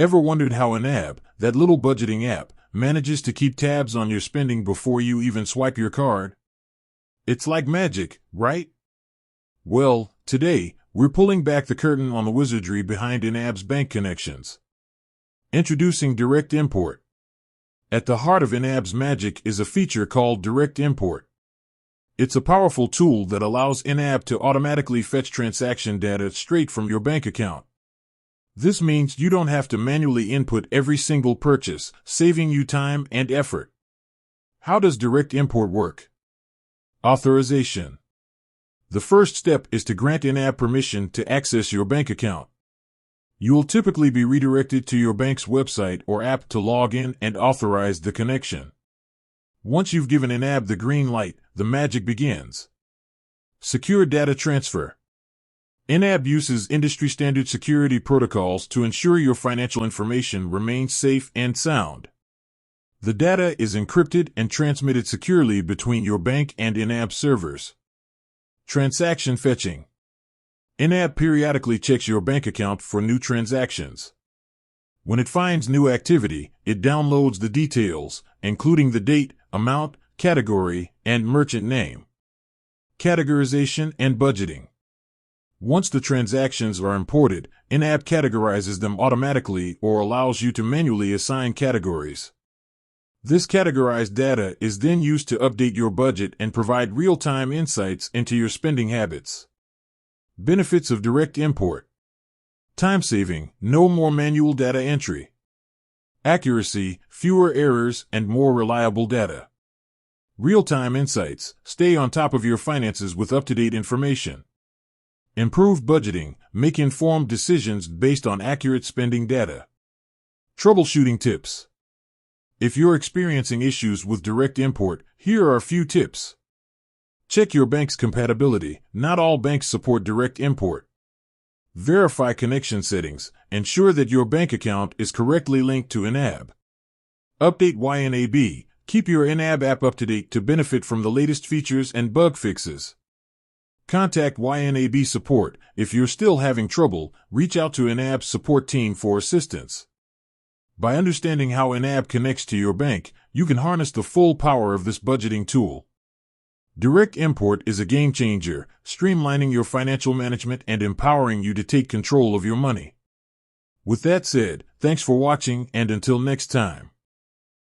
Ever wondered how YNAB, that little budgeting app, manages to keep tabs on your spending before you even swipe your card? It's like magic, right? Well, today, we're pulling back the curtain on the wizardry behind YNAB's bank connections. Introducing Direct Import. At the heart of YNAB's magic is a feature called Direct Import. It's a powerful tool that allows YNAB to automatically fetch transaction data straight from your bank account. This means you don't have to manually input every single purchase, saving you time and effort. How does Direct Import work? Authorization. The first step is to grant YNAB permission to access your bank account. You will typically be redirected to your bank's website or app to log in and authorize the connection. Once you've given YNAB the green light, the magic begins. Secure data transfer. YNAB uses industry-standard security protocols to ensure your financial information remains safe and sound. The data is encrypted and transmitted securely between your bank and YNAB servers. Transaction fetching. YNAB periodically checks your bank account for new transactions. When it finds new activity, it downloads the details, including the date, amount, category, and merchant name. Categorization and budgeting. Once the transactions are imported, YNAB categorizes them automatically or allows you to manually assign categories. This categorized data is then used to update your budget and provide real-time insights into your spending habits. Benefits of Direct Import. Time saving, no more manual data entry. Accuracy, fewer errors, and more reliable data. Real-time insights, stay on top of your finances with up-to-date information. Improved budgeting, make informed decisions based on accurate spending data. Troubleshooting tips. If you're experiencing issues with Direct Import, here are a few tips. Check your bank's compatibility. Not all banks support Direct Import. Verify connection settings. Ensure that your bank account is correctly linked to YNAB. Update YNAB. Keep your YNAB app up to date to benefit from the latest features and bug fixes. Contact YNAB support. If you're still having trouble, reach out to YNAB's support team for assistance. By understanding how YNAB connects to your bank, you can harness the full power of this budgeting tool. Direct Import is a game changer, streamlining your financial management and empowering you to take control of your money. With that said, thanks for watching, and until next time.